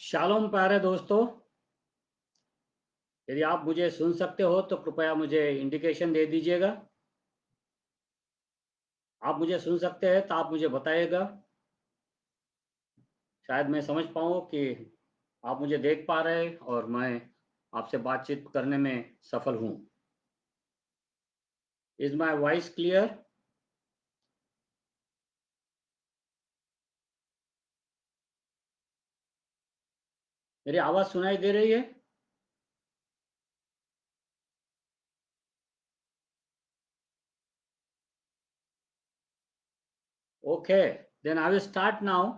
Shalom प्यारे दोस्तों, यदि आप मुझे सुन सकते हो तो कृपया मुझे इंडिकेशन दे दीजिएगा। आप मुझे सुन सकते हैं तो आप मुझे बताइएगा, शायद मैं समझ पाऊँ कि आप मुझे देख पा रहे हैं और मैं आपसे बातचीत करने में सफल हूँ। Is my voice clear? मेरी आवाज़ सुनाई दे रही है? Okay, then I will start now.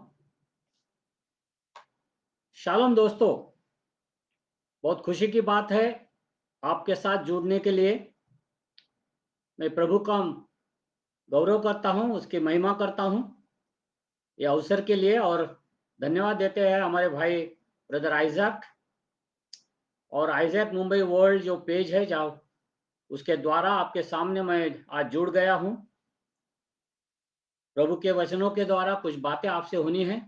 शालोम दोस्तों, बहुत खुशी की बात है आपके साथ जुड़ने के लिए। मैं प्रभु का गौरव करता हूँ, उसकी महिमा करता हूँ ये अवसर के लिए, और धन्यवाद देते हैं हमारे भाई ब्रदर आइजैक और आइजैक मुंबई वर्ल्ड जो पेज है, जाओ उसके द्वारा आपके सामने मैं आज जुड़ गया हूँ। प्रभु के वचनों के द्वारा कुछ बातें आपसे होनी है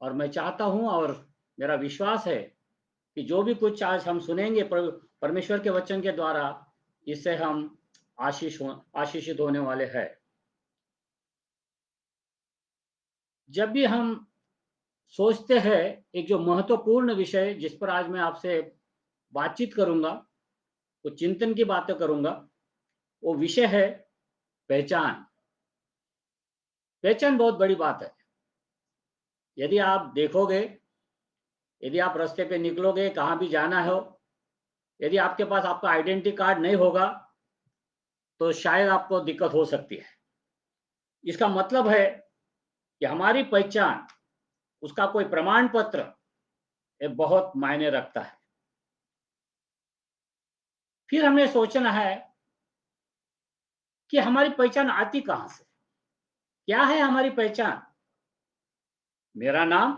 और मैं चाहता हूँ और मेरा विश्वास है कि जो भी कुछ आज हम सुनेंगे परमेश्वर के वचन के द्वारा, इससे हम आशीषित होने वाले हैं। जब भी हम सोचते हैं एक जो महत्वपूर्ण विषय जिस पर आज मैं आपसे बातचीत करूंगा, कुछ चिंतन की बातें करूंगा, वो विषय है पहचान। पहचान बहुत बड़ी बात है। यदि आप देखोगे, यदि आप रास्ते पे निकलोगे, कहाँ भी जाना हो, यदि आपके पास आपका आइडेंटिटी कार्ड नहीं होगा तो शायद आपको दिक्कत हो सकती है। इसका मतलब है कि हमारी पहचान, उसका कोई प्रमाण पत्र ये बहुत मायने रखता है। फिर हमें सोचना है कि हमारी पहचान आती कहाँ से, क्या है हमारी पहचान। मेरा नाम,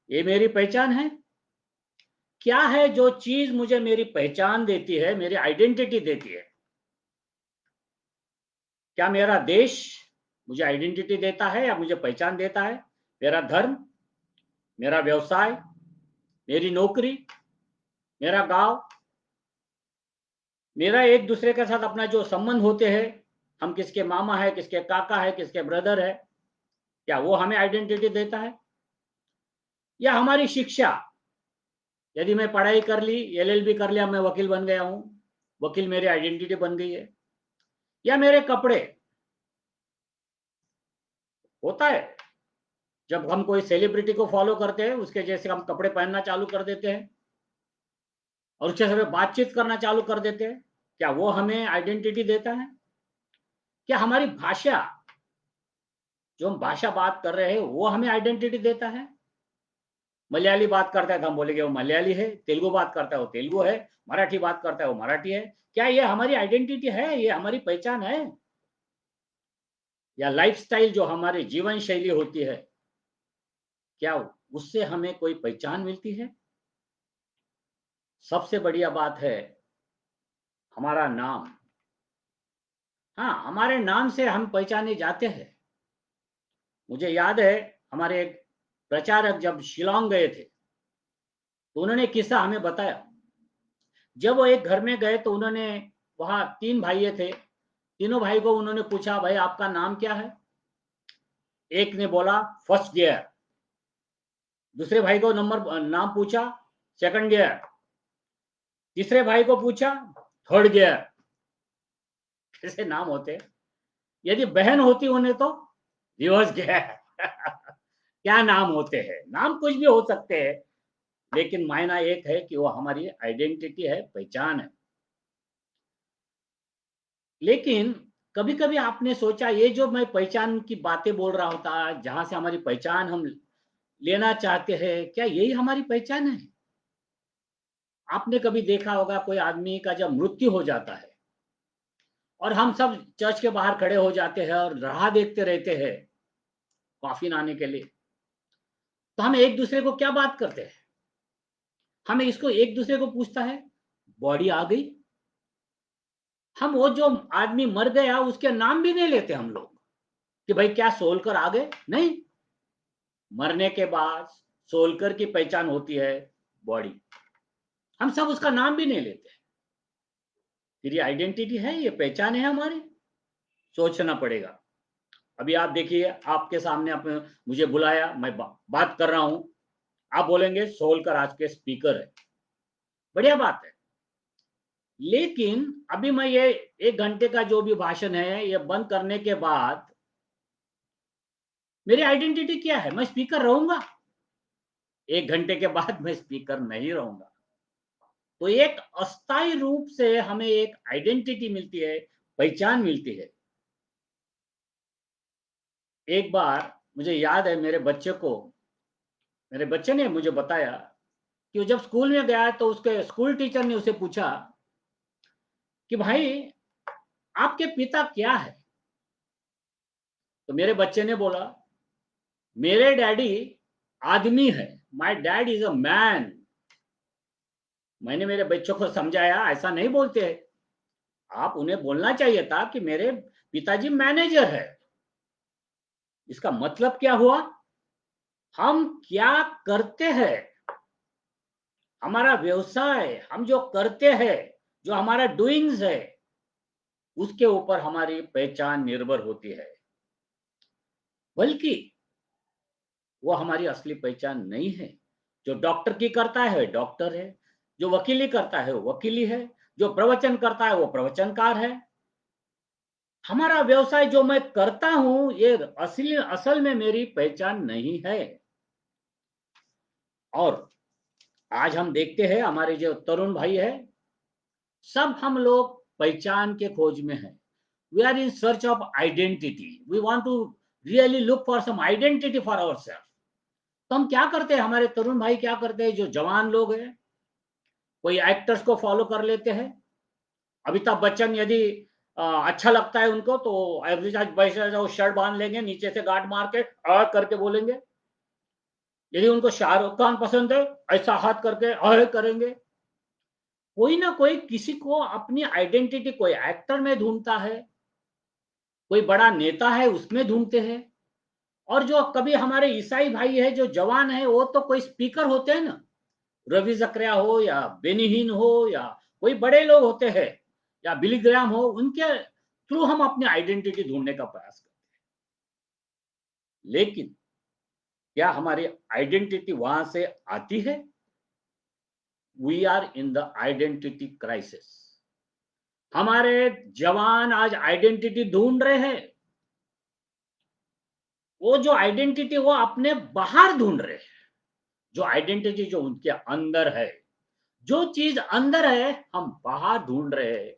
ये मेरी पहचान है। क्या है जो चीज मुझे मेरी पहचान देती है, मेरी आइडेंटिटी देती है। क्या मेरा देश मुझे आइडेंटिटी देता है या मुझे पहचान देता है? मेरा धर्म, मेरा व्यवसाय, मेरी नौकरी, मेरा गांव, मेरा एक दूसरे के साथ अपना जो संबंध होते हैं, हम किसके मामा है, किसके काका है, किसके ब्रदर है, क्या वो हमें आइडेंटिटी देता है? या हमारी शिक्षा, यदि मैं पढ़ाई कर ली, एलएलबी कर लिया, मैं वकील बन गया हूं, वकील मेरी आइडेंटिटी बन गई है। या मेरे कपड़े, होता है जब हम कोई सेलिब्रिटी को फॉलो करते हैं उसके जैसे हम कपड़े पहनना चालू कर देते हैं और उसके साथ बातचीत करना चालू कर देते हैं, क्या वो हमें आइडेंटिटी देता है? क्या हमारी भाषा, जो हम भाषा बात कर रहे हैं, वो हमें आइडेंटिटी देता है? मलयाली बात करता है तो हम बोलेंगे वो मलयाली है, तेलुगु बात करता है वो तेलुगु है, मराठी बात करता है वो मराठी है। क्या ये हमारी आइडेंटिटी है, ये हमारी पहचान है? या लाइफस्टाइल, जो हमारी जीवन शैली होती है, क्या उससे हमें कोई पहचान मिलती है? सबसे बढ़िया बात है हमारा नाम। हाँ, हमारे नाम से हम पहचाने जाते हैं। मुझे याद है हमारे एक प्रचारक जब शिलोंग गए थे तो उन्होंने किस्सा हमें बताया। जब वो एक घर में गए तो उन्होंने, वहां 3 भाई थे, तीनों भाई को उन्होंने पूछा, भाई आपका नाम क्या है? एक ने बोला फर्स्ट गियर, दूसरे भाई को नंबर नाम पूछा, सेकंड गियर, तीसरे भाई को पूछा, थर्ड गियर। कैसे नाम होते? यदि बहन होती उन्हें तो रिवर्स गियर। क्या नाम होते हैं? नाम कुछ भी हो सकते हैं, लेकिन मायना एक है कि वो हमारी आइडेंटिटी है, पहचान है। लेकिन कभी कभी आपने सोचा, ये जो मैं पहचान की बातें बोल रहा होता, जहां से हमारी पहचान हम लेना चाहते हैं, क्या यही हमारी पहचान है? आपने कभी देखा होगा कोई आदमी का जब मृत्यु हो जाता है और हम सब चर्च के बाहर खड़े हो जाते हैं और राह देखते रहते हैं कॉफिन आने के लिए, तो हम एक दूसरे को क्या बात करते हैं? हमें इसको एक दूसरे को पूछता है, बॉडी आ गई? हम वो जो आदमी मर गया उसके नाम भी नहीं लेते हम लोग कि भाई क्या सोल कर आ गए, नहीं। मरने के बाद सोलकर की पहचान होती है बॉडी। हम सब उसका नाम भी नहीं लेते, फिर ये आइडेंटिटी है, ये पहचान है हमारी। सोचना पड़ेगा। अभी आप देखिए, आपके सामने आपने मुझे बुलाया, मैं बात कर रहा हूं, आप बोलेंगे सोलकर आज के स्पीकर है, बढ़िया बात है। लेकिन अभी मैं ये 1 घंटे का जो भी भाषण है ये बंद करने के बाद मेरी आइडेंटिटी क्या है? मैं स्पीकर रहूंगा? 1 घंटे के बाद मैं स्पीकर नहीं रहूंगा। तो एक अस्थायी रूप से हमें एक आइडेंटिटी मिलती है, पहचान मिलती है। एक बार मुझे याद है, मेरे बच्चे ने मुझे बताया कि वो जब स्कूल में गया तो उसके स्कूल टीचर ने उसे पूछा कि भाई आपके पिता क्या है? तो मेरे बच्चे ने बोला मेरे डैडी आदमी है, my dad is a man. मैंने मेरे बच्चों को समझाया ऐसा नहीं बोलते, आप उन्हें बोलना चाहिए था कि मेरे पिताजी मैनेजर है। इसका मतलब क्या हुआ? हम क्या करते हैं, हमारा व्यवसाय, हम जो करते हैं, जो हमारा डूइंग्स है, उसके ऊपर हमारी पहचान निर्भर होती है। बल्कि वो हमारी असली पहचान नहीं है। जो डॉक्टर की करता है डॉक्टर है, जो वकीली करता है वो वकीली है, जो प्रवचन करता है वो प्रवचनकार है। हमारा व्यवसाय जो मैं करता हूं ये असली असल में मेरी पहचान नहीं है। और आज हम देखते हैं हमारे जो तरुण भाई है, सब हम लोग पहचान के खोज में हैं। We are in search of identity, we want to really look for some identity for ourselves. तो हम क्या करते हैं, हमारे तरुण भाई क्या करते हैं, जो जवान लोग हैं, कोई एक्टर्स को फॉलो कर लेते हैं। अमिताभ बच्चन यदि अच्छा लगता है उनको तो वैसे वो शर्ट बांध लेंगे, नीचे से गांठ मार के करके बोलेंगे। यदि उनको शाहरुख खान पसंद है, ऐसा हाथ करके करेंगे। कोई ना कोई किसी को अपनी आइडेंटिटी, कोई एक्टर में ढूंढता है, कोई बड़ा नेता है उसमें ढूंढते हैं। और जो कभी हमारे ईसाई भाई है जो जवान है, वो तो कोई स्पीकर होते हैं ना, रवि जकरिया हो या बेनिहीन हो या कोई बड़े लोग होते हैं या बिली ग्राम हो, उनके थ्रू हम अपनी आइडेंटिटी ढूंढने का प्रयास करते हैं। लेकिन क्या हमारी आइडेंटिटी वहां से आती है? We are in the identity crisis. हमारे जवान आज आइडेंटिटी ढूंढ रहे हैं। वो जो आइडेंटिटी वो अपने बाहर ढूंढ रहे हैं, जो आइडेंटिटी जो उनके अंदर है, जो चीज अंदर है हम बाहर ढूंढ रहे हैं,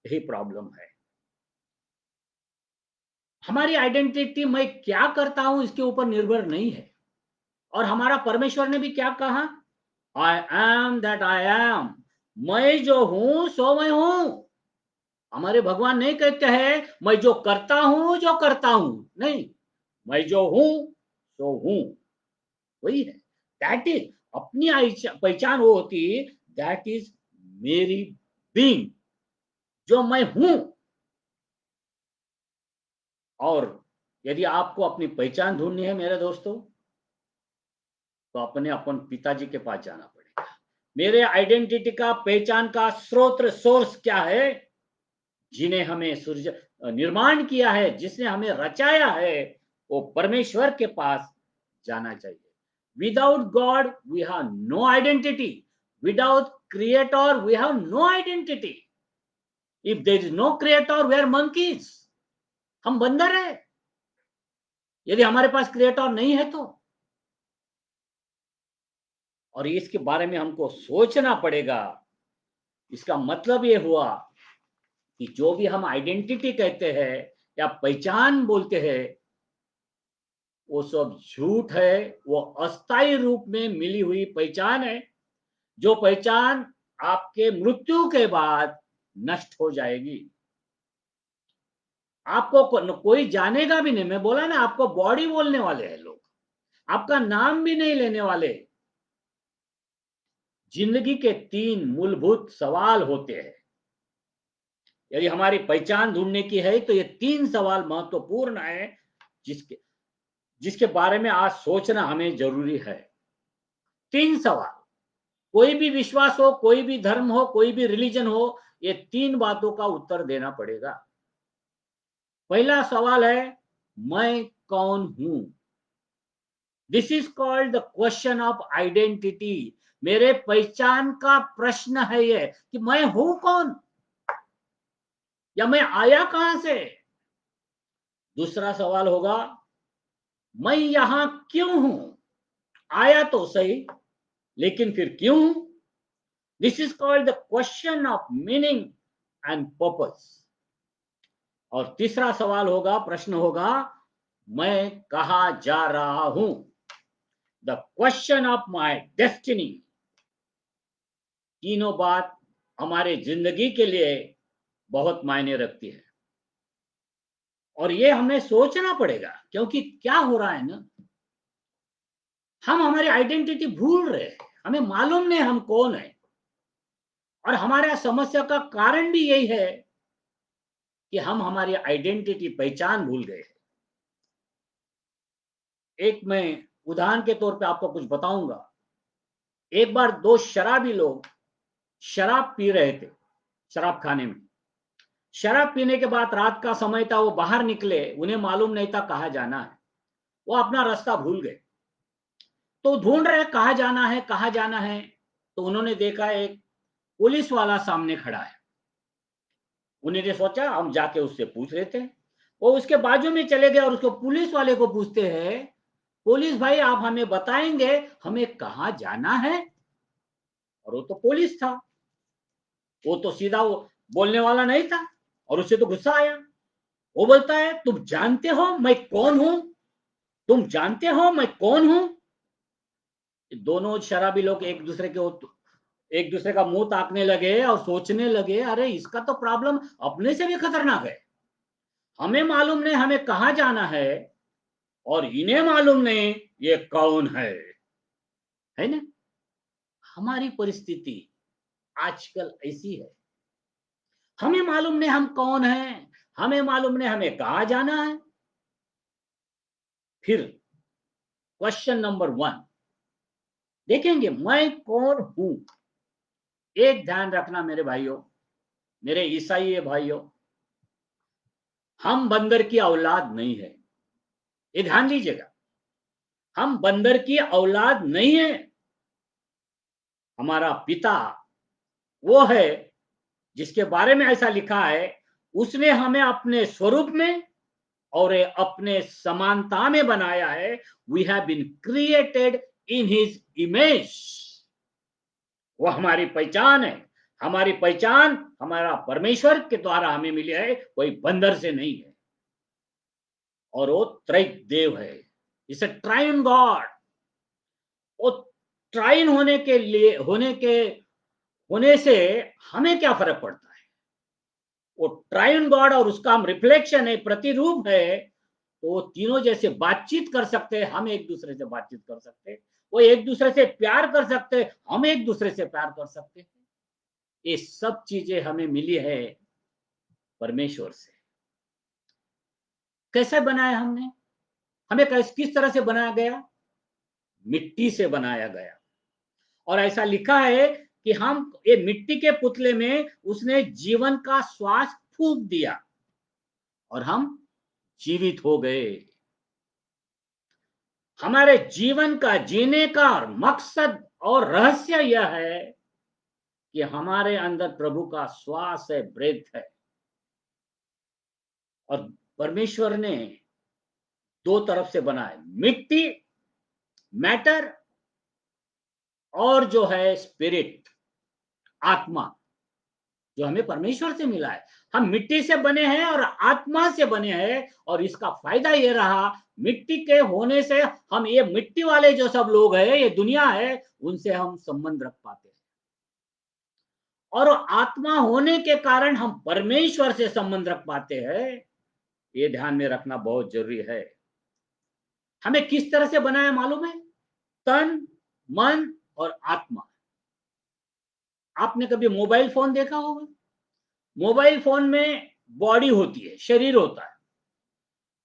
यही प्रॉब्लम है। हमारी आइडेंटिटी मैं क्या करता हूं इसके ऊपर निर्भर नहीं है। और हमारा परमेश्वर ने भी क्या कहा? I am that I am. मैं जो हूं सो मैं हूं। हमारे भगवान नहीं कहते हैं मैं जो करता हूं जो करता हूं, नहीं, मैं जो हूं सो हूं, वही है। दैट इज अपनी पहचान वो होती, दैट इज मेरी बीइंग, जो मैं हूं। और यदि आपको अपनी पहचान ढूंढनी है मेरे दोस्तों, तो अपने अपन पिताजी के पास जाना पड़ेगा। मेरे आइडेंटिटी का, पहचान का स्रोत, सोर्स क्या है? जिन्हें हमें सूर्य निर्माण किया है, जिसने हमें रचाया है, वो परमेश्वर के पास जाना चाहिए। Without God we have no identity, without creator we have no identity. If there is no creator we are monkeys, हम बंदर है यदि हमारे पास क्रिएटर नहीं है तो। और इसके बारे में हमको सोचना पड़ेगा। इसका मतलब ये हुआ कि जो भी हम आइडेंटिटी कहते हैं या पहचान बोलते हैं, वो सब झूठ है। वो अस्थायी रूप में मिली हुई पहचान है, जो पहचान आपके मृत्यु के बाद नष्ट हो जाएगी। आपको कोई जानेगा भी नहीं। मैं बोला ना, आपको बॉडी बोलने वाले हैं लोग, आपका नाम भी नहीं लेने वाले। जिंदगी के 3 मूलभूत सवाल होते हैं। यदि हमारी पहचान ढूंढने की है तो ये 3 सवाल महत्वपूर्ण है, जिसके जिसके बारे में आज सोचना हमें जरूरी है। तीन सवाल, कोई भी विश्वास हो, कोई भी धर्म हो, कोई भी रिलीजन हो, ये तीन बातों का उत्तर देना पड़ेगा। पहला सवाल है, मैं कौन हूं? This is called the question of identity. मेरे पहचान का प्रश्न है ये कि मैं हूं कौन, या मैं आया कहां से। दूसरा सवाल होगा, मैं यहां क्यों हूं? आया तो सही, लेकिन फिर क्यों हूं? This is called the question of meaning and purpose. और तीसरा सवाल होगा, प्रश्न होगा, मैं कहा जा रहा हूं? The question of my destiny. तीनों बात हमारे जिंदगी के लिए बहुत मायने रखती है, और ये हमें सोचना पड़ेगा, क्योंकि क्या हो रहा है ना, हम हमारी आइडेंटिटी भूल रहे हैं, हमें मालूम नहीं हम कौन है। और हमारा समस्या का कारण भी यही है कि हम हमारी आइडेंटिटी, पहचान भूल गए। एक मैं उदाहरण के तौर पे आपको कुछ बताऊंगा। एक बार दो शराबी लोग शराब पी रहे थे, शराब खाने में। शराब पीने के बाद रात का समय था, वो बाहर निकले, उन्हें मालूम नहीं था कहाँ जाना है, वो अपना रास्ता भूल गए। तो ढूंढ रहे कहाँ जाना है, कहाँ जाना है। तो उन्होंने देखा एक पुलिस वाला सामने खड़ा है। उन्होंने सोचा हम जाके उससे पूछ लेते हैं। वो उसके बाजू में चले गए और उसको पुलिस वाले को पूछते हैं, पुलिस भाई आप हमें बताएंगे हमें कहाँ जाना है? और वो तो पुलिस था, वो तो सीधा वो बोलने वाला नहीं था, और उससे तो गुस्सा आया। वो बोलता है, तुम जानते हो मैं कौन हूं? तुम जानते हो मैं कौन हूं? दोनों शराबी लोग एक दूसरे का मुंह ताकने लगे और सोचने लगे, अरे इसका तो प्रॉब्लम अपने से भी खतरनाक है। हमें मालूम नहीं हमें कहाँ जाना है, और इन्हें मालूम नहीं ये कौन है ना। हमारी परिस्थिति आजकल ऐसी है, हमें मालूम नहीं हम कौन हैं, हमें मालूम नहीं हमें कहाँ जाना है। फिर क्वेश्चन नंबर 1 देखेंगे, मैं कौन हूं। एक ध्यान रखना मेरे भाइयों, मेरे ईसाई भाइयों, हम बंदर की औलाद नहीं है। ये ध्यान लीजिएगा, हम बंदर की औलाद नहीं है। हमारा पिता वो है जिसके बारे में ऐसा लिखा है, उसने हमें अपने स्वरूप में और अपने समानता में बनाया है। We have been created in his image. वो हमारी पहचान है। हमारी पहचान हमारा परमेश्वर के द्वारा हमें मिली है, कोई बंदर से नहीं है। और वो त्रैक देव है, इट्स अ ट्राइन गॉड। वो ट्राइन होने से हमें क्या फर्क पड़ता है? वो ट्राइन गॉड और उसका हम रिफ्लेक्शन है, प्रतिरूप है। तो वो तीनों जैसे बातचीत कर सकते हैं, हम एक दूसरे से बातचीत कर सकते हैं। वो एक दूसरे से प्यार कर सकते हैं, हम एक दूसरे से प्यार कर सकते हैं। ये सब चीजें हमें मिली है परमेश्वर से। कैसे बनाया हमने? हमें किस तरह से बनाया गया? मिट्टी से बनाया गया। और ऐसा लिखा है कि हम ये मिट्टी के पुतले में उसने जीवन का श्वास फूंक दिया और हम जीवित हो गए। हमारे जीवन का जीने का मकसद और रहस्य यह है कि हमारे अंदर प्रभु का श्वास है, ब्रेथ है। और परमेश्वर ने दो तरफ से बनाया, मिट्टी, मैटर, और जो है स्पिरिट, आत्मा, जो हमें परमेश्वर से मिला है। हम मिट्टी से बने हैं और आत्मा से बने हैं। और इसका फायदा ये रहा, मिट्टी के होने से हम ये मिट्टी वाले जो सब लोग हैं, ये दुनिया है, उनसे हम संबंध रख पाते हैं। और आत्मा होने के कारण हम परमेश्वर से संबंध रख पाते हैं। ये ध्यान में रखना बहुत जरूरी है। हमें किस तरह से बनाया मालूम है? तन, मन और आत्मा। आपने कभी मोबाइल फोन देखा होगा? मोबाइल फोन में बॉडी होती है, शरीर होता है,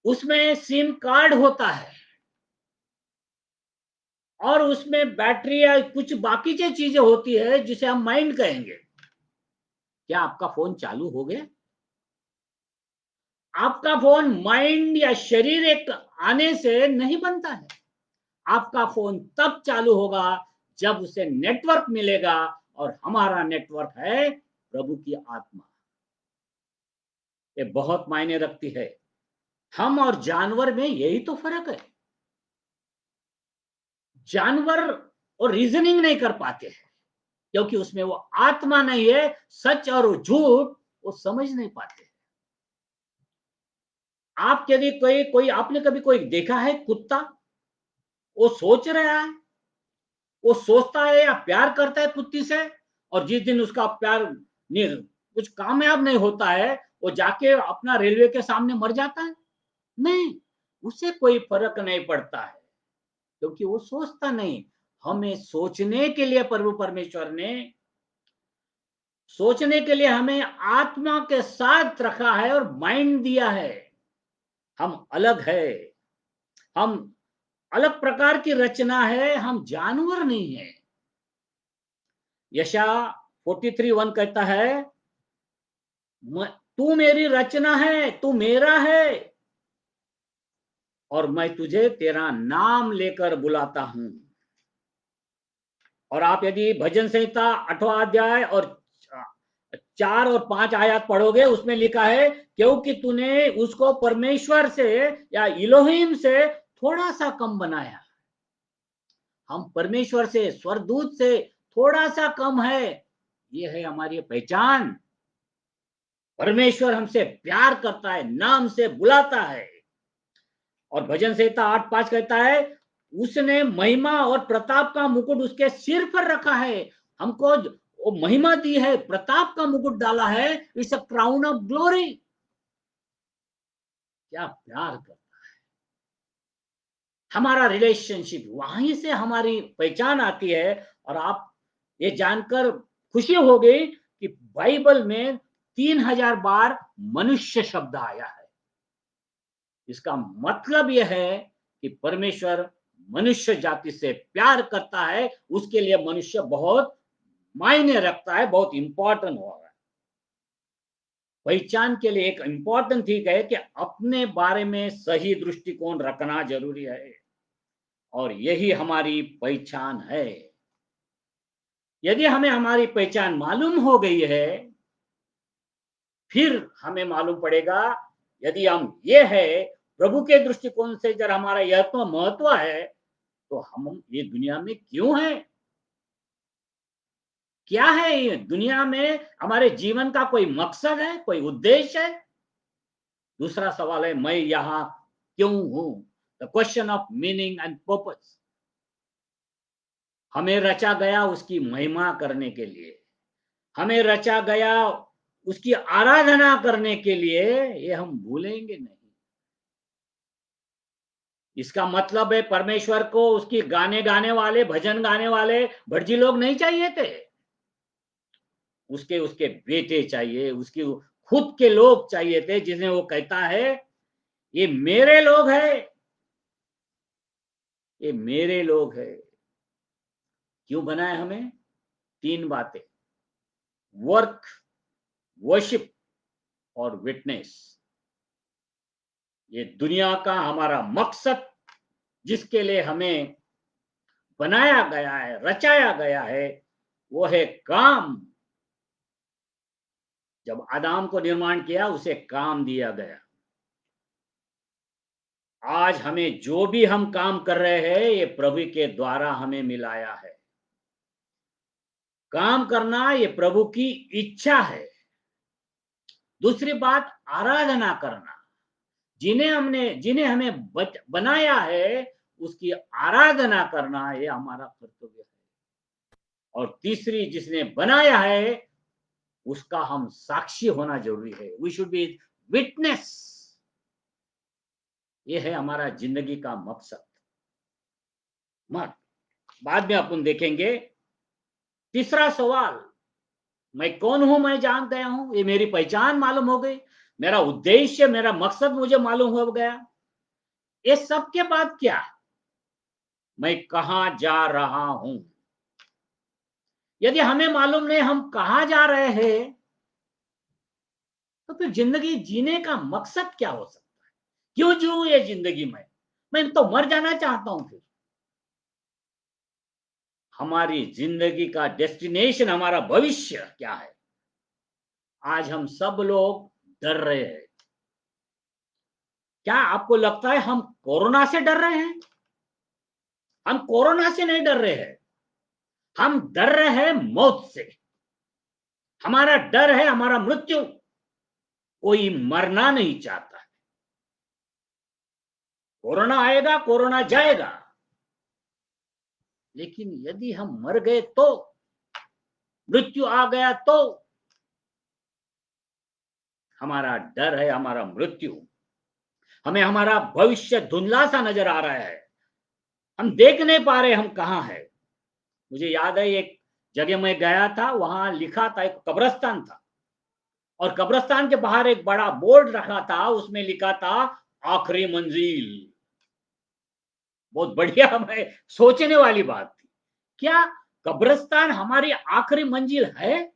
उसमें सिम कार्ड होता है, और उसमें बैटरी या कुछ बाकी की चीजें होती है जिसे हम माइंड कहेंगे। क्या आपका फोन चालू हो गया? आपका फोन माइंड या शरीर एक आने से नहीं बनता है। आपका फोन तब चालू होगा जब उसे नेटवर्क मिलेगा, और हमारा नेटवर्क है प्रभु की आत्मा। ये बहुत मायने रखती है। हम और जानवर में यही तो फर्क है। जानवर और रीजनिंग नहीं कर पाते हैं क्योंकि उसमें वो आत्मा नहीं है। सच और झूठ वो समझ नहीं पाते। आप यदि कोई कोई आपने कभी कोई देखा है कुत्ता? वो सोच रहा है, वो सोचता है या प्यार करता है कुत्ती से, और जिस दिन उसका प्यार कुछ कामयाब नहीं होता है, वो जाके अपना रेलवे के सामने मर जाता है। नहीं, उसे कोई फर्क नहीं पड़ता है क्योंकि वो सोचता नहीं। हमें सोचने के लिए प्रभु परमेश्वर ने सोचने के लिए हमें आत्मा के साथ रखा है और माइंड दिया है। हम अलग है, हम अलग प्रकार की रचना है, हम जानवर नहीं है। यशा 43:1 कहता है, तू मेरी रचना है, तू मेरा है, और मैं तुझे तेरा नाम लेकर बुलाता हूं। और आप यदि भजन संहिता 8वां अध्याय और 4 और 5 आयत पढ़ोगे, उसमें लिखा है, क्योंकि तूने उसको परमेश्वर से या इलोहिम से थोड़ा सा कम बनाया। हम परमेश्वर से, स्वर्गदूत से थोड़ा सा कम है। ये है हमारी पहचान। परमेश्वर हमसे प्यार करता है, नाम से बुलाता है। और भजन संहिता 8:5 कहता है, उसने महिमा और प्रताप का मुकुट उसके सिर पर रखा है। हमको वो महिमा दी है, प्रताप का मुकुट डाला है, it's a crown of glory. क्या प्यार कर, हमारा रिलेशनशिप, वहीं से हमारी पहचान आती है। और आप ये जानकर खुशी हो गई कि बाइबल में 3000 बार मनुष्य शब्द आया है। इसका मतलब यह है कि परमेश्वर मनुष्य जाति से प्यार करता है। उसके लिए मनुष्य बहुत मायने रखता है, बहुत इंपॉर्टेंट हो रहा है। पहचान के लिए एक इंपॉर्टेंट ठीक है कि अपने बारे में सही दृष्टिकोण रखना जरूरी है, और यही हमारी पहचान है। यदि हमें हमारी पहचान मालूम हो गई है, फिर हमें मालूम पड़ेगा, यदि हम ये है प्रभु के दृष्टिकोण से, जब हमारा यह तो महत्व है, तो हम ये दुनिया में क्यों है? क्या है ये दुनिया में? हमारे जीवन का कोई मकसद है, कोई उद्देश्य है? दूसरा सवाल है, मैं यहां क्यों हूं? The question of meaning and purpose. हमें रचा गया उसकी महिमा करने के लिए, हमें रचा गया उसकी आराधना करने के लिए। ये हम भूलेंगे नहीं। इसका मतलब है परमेश्वर को उसकी गाने गाने वाले, भजन गाने वाले भटजी लोग नहीं चाहिए थे। उसके उसके बेटे चाहिए, उसकी खुद के लोग चाहिए थे, जिन्हें वो कहता है, ये मेरे लोग है, ये मेरे लोग है। क्यों बनाए हमें? 3 बातें, वर्क, वर्शिप और विटनेस। ये दुनिया का हमारा मकसद, जिसके लिए हमें बनाया गया है, रचाया गया है, वो है काम। जब आदम को निर्माण किया, उसे काम दिया गया। आज हमें जो भी हम काम कर रहे हैं, ये प्रभु के द्वारा हमें मिलाया है। काम करना ये प्रभु की इच्छा है। दूसरी बात, आराधना करना। जिन्हें हमें बनाया है, उसकी आराधना करना ये हमारा कर्तव्य है। और तीसरी, जिसने बनाया है उसका हम साक्षी होना जरूरी है। We should be witness. ये है हमारा जिंदगी का मकसद। मत बाद में अपन देखेंगे। तीसरा सवाल, मैं कौन हूं? मैं जान गया हूं, ये मेरी पहचान मालूम हो गई, मेरा उद्देश्य, मेरा मकसद मुझे मालूम हो गया। ये सब के बाद क्या? मैं कहां जा रहा हूं। यदि हमें मालूम नहीं हम कहां जा रहे हैं, तो फिर जिंदगी जीने का मकसद क्या हो सकता है? क्यों जीऊं ये जिंदगी में? मैं तो मर जाना चाहता हूं। फिर हमारी जिंदगी का डेस्टिनेशन, हमारा भविष्य क्या है? आज हम सब लोग डर रहे हैं। क्या आपको लगता है हम कोरोना से डर रहे हैं? हम कोरोना से नहीं डर रहे हैं, हम डर रहे हैं मौत से। हमारा डर है हमारा मृत्यु। कोई मरना नहीं चाहता। कोरोना आएगा, कोरोना जाएगा, लेकिन यदि हम मर गए तो, मृत्यु आ गया तो, हमारा डर है हमारा मृत्यु। हमें हमारा भविष्य धुंधला सा नजर आ रहा है। हम देख नहीं पा रहे हम कहां है। मुझे याद है एक जगह मैं गया था, वहां लिखा था, एक कब्रिस्तान था, और कब्रिस्तान के बाहर एक बड़ा बोर्ड रखा था, उसमें लिखा था आखिरी मंजिल। बहुत बढ़िया, मैं सोचने वाली बात थी। क्या कब्रिस्तान हमारी आखिरी मंजिल है?